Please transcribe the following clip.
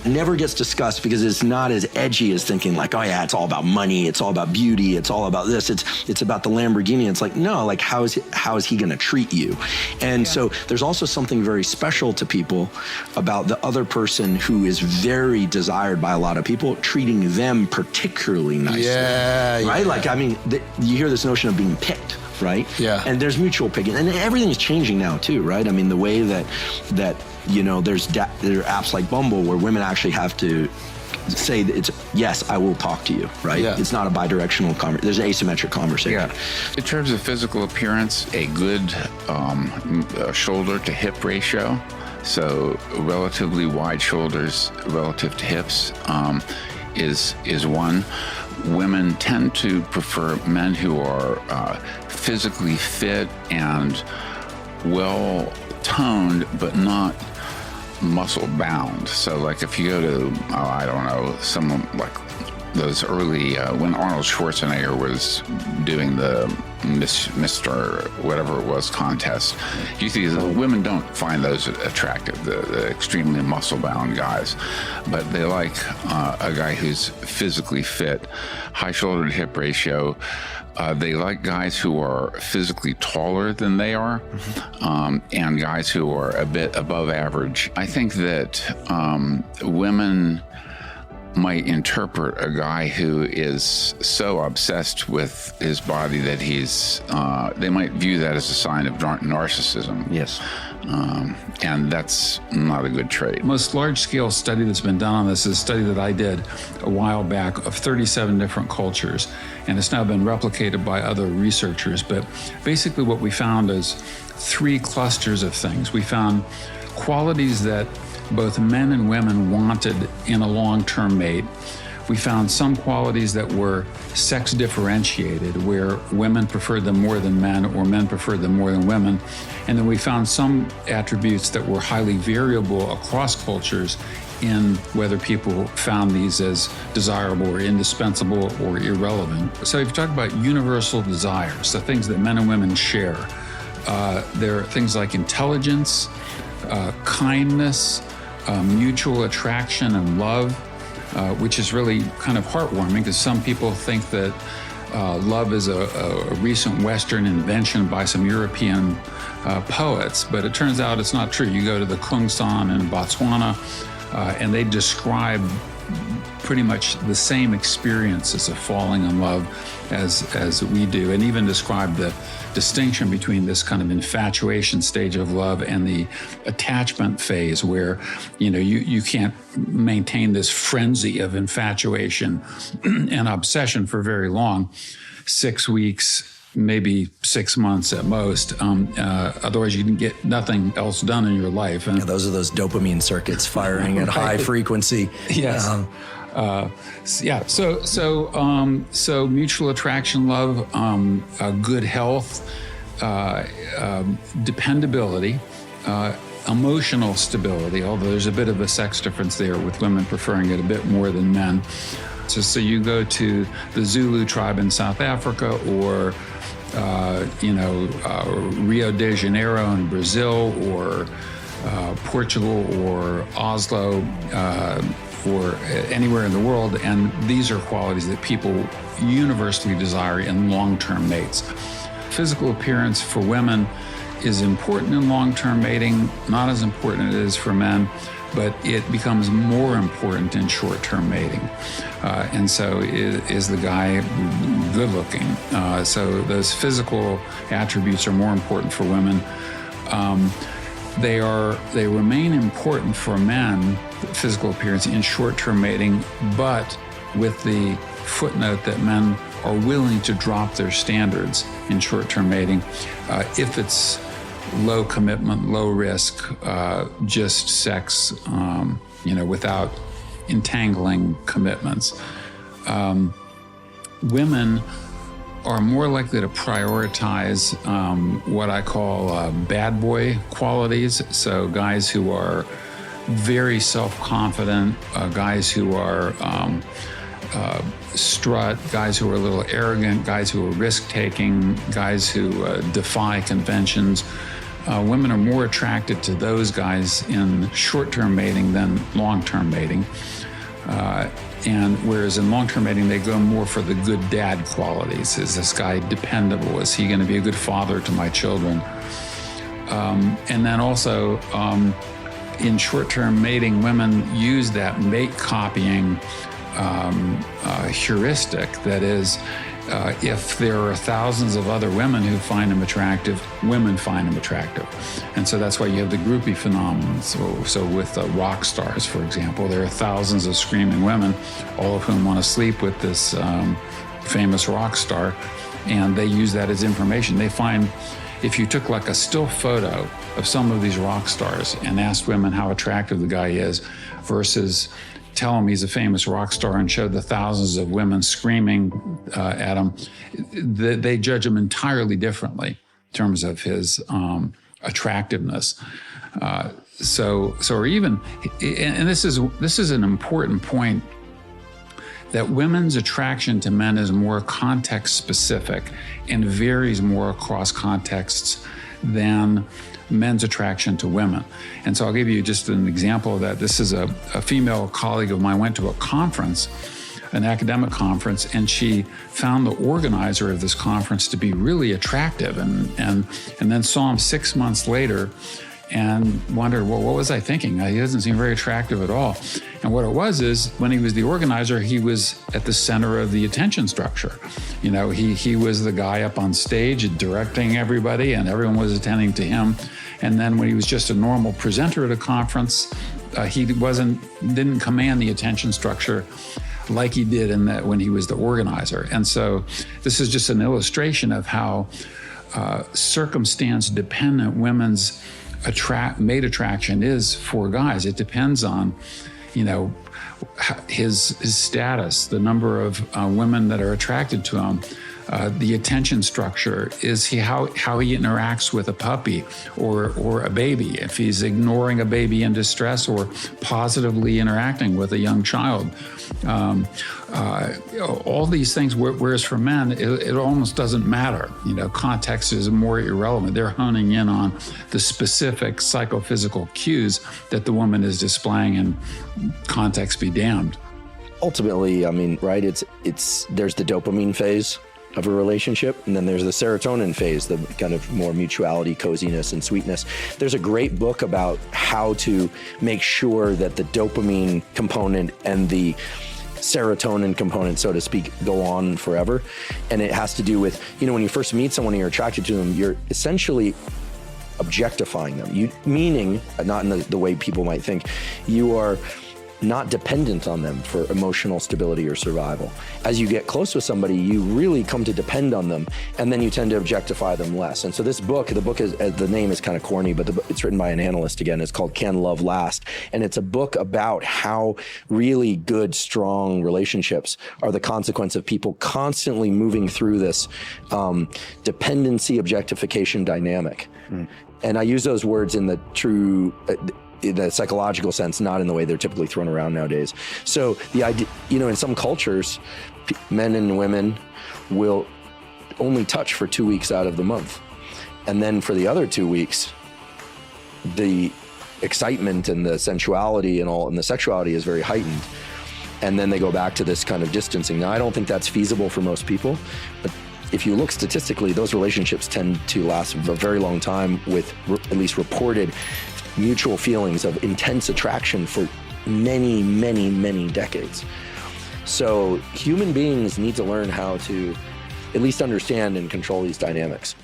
never gets discussed because it's not as edgy as thinking like, oh yeah, it's all about money, it's all about beauty, it's all about this, it's about the Lamborghini. It's like, no, like how is he going to treat you? And so there's also something very special to people about the other person who is very desired by a lot of people, treating them particularly nicely. Right? Like, I mean, you hear this notion of being picked, right? Yeah. And there's mutual picking, and everything's changing now too, right? I mean, the way that you know, there are apps like Bumble where women actually have to say that it's, yes, I will talk to you, right? Yeah. It's not a bi-directional there's an asymmetric conversation. Yeah. In terms of physical appearance, a good shoulder to hip ratio, so relatively wide shoulders relative to hips, is one. Women tend to prefer men who are physically fit and well toned, but not muscle bound. So like if you go to, I don't know, someone like those early, when Arnold Schwarzenegger was doing the Mr. whatever it was contest, you see the women don't find those attractive, the extremely muscle bound guys, but they like a guy who's physically fit, high shoulder to hip ratio. They like guys who are physically taller than they are, and guys who are a bit above average. I think that women might interpret a guy who is so obsessed with his body that they might view that as a sign of narcissism. Yes. And that's not a good trait. Most large-scale study that's been done on this is a study that I did a while back of 37 different cultures, and it's now been replicated by other researchers. But basically what we found is 3 clusters of things. We found qualities that both men and women wanted in a long-term mate. We found some qualities that were sex differentiated, where women preferred them more than men or men preferred them more than women. And then we found some attributes that were highly variable across cultures in whether people found these as desirable or indispensable or irrelevant. So if you talk about universal desires, the things that men and women share, there are things like intelligence, kindness, mutual attraction and love, which is really kind of heartwarming because some people think that love is a recent Western invention by some European poets, but it turns out it's not true. You go to the Kung San in Botswana, and they describe pretty much the same experiences of falling in love as we do, and even describe the distinction between this kind of infatuation stage of love and the attachment phase where, you know, you can't maintain this frenzy of infatuation and obsession for very long, 6 weeks, maybe 6 months at most. Otherwise, you can get nothing else done in your life. And those are those dopamine circuits firing at high frequency. Yes. So mutual attraction, love, good health, dependability, emotional stability, although there's a bit of a sex difference there with women preferring it a bit more than men. So you go to the Zulu tribe in South Africa or Rio de Janeiro in Brazil or Portugal or Oslo or anywhere in the world, and these are qualities that people universally desire in long-term mates. Physical appearance for women is important in long-term mating, not as important as it is for men, but it becomes more important in short-term mating. And so is the guy good looking? So those physical attributes are more important for women. They remain important for men, physical appearance, in short-term mating, but with the footnote that men are willing to drop their standards in short-term mating if it's low commitment, low risk, just sex, without entangling commitments. Women are more likely to prioritize what I call bad boy qualities. So guys who are very self-confident, guys who are strut, guys who are a little arrogant, guys who are risk-taking, guys who defy conventions. women are more attracted to those guys in short-term mating than long-term mating. And whereas in long-term mating, they go more for the good dad qualities. Is this guy dependable? Is he going to be a good father to my children? And then also, in short-term mating, women use that mate copying heuristic. That is, if there are thousands of other women who find him attractive, women find him attractive. And so that's why you have the groupie phenomenon. So with rock stars, for example, there are thousands of screaming women, all of whom want to sleep with this famous rock star, and they use that as information. They find, if you took like a still photo of some of these rock stars and asked women how attractive the guy is versus tell him he's a famous rock star and show the thousands of women screaming at him, they judge him entirely differently in terms of his attractiveness. Or even, and this is an important point, that women's attraction to men is more context specific and varies more across contexts than men's attraction to women. And so I'll give you just an example of that. This is a female colleague of mine went to a conference, an academic conference, and she found the organizer of this conference to be really attractive, and then saw him 6 months later and wondered, well, what was I thinking? He doesn't seem very attractive at all. And what it was is, when he was the organizer, he was at the center of the attention structure. You know, he was the guy up on stage directing everybody, and everyone was attending to him. And then when he was just a normal presenter at a conference, he didn't command the attention structure like he did when he was the organizer. And so this is just an illustration of how circumstance-dependent women's mate attraction is for guys. It depends on, his status, the number of women that are attracted to him, the attention structure, how he interacts with a puppy or a baby, if he's ignoring a baby in distress or positively interacting with a young child. All these things, whereas for men, it almost doesn't matter. Context is more irrelevant. They're honing in on the specific psychophysical cues that the woman is displaying, and context be damned. Ultimately, right, there's the dopamine phase of a relationship, and then there's the serotonin phase, the kind of more mutuality, coziness, and sweetness. There's a great book about how to make sure that the dopamine component and the serotonin component, so to speak, go on forever. And it has to do with, when you first meet someone and you're attracted to them, you're essentially objectifying them. Meaning, not in the way people might think, you are not dependent on them for emotional stability or survival. As you get close with somebody, you really come to depend on them, and then you tend to objectify them less. And so this book, the name is kind of corny, but it's written by an analyst again. It's called Can Love Last? And it's a book about how really good, strong relationships are the consequence of people constantly moving through this dependency objectification dynamic. And I use those words in the true the psychological sense, not in the way they're typically thrown around nowadays. So the idea, in some cultures, men and women will only touch for 2 weeks out of the month. And then for the other 2 weeks, the excitement and the sensuality and the sexuality is very heightened. And then they go back to this kind of distancing. Now, I don't think that's feasible for most people, but if you look statistically, those relationships tend to last a very long time, with at least reported mutual feelings of intense attraction for many, many, many decades. So human beings need to learn how to at least understand and control these dynamics.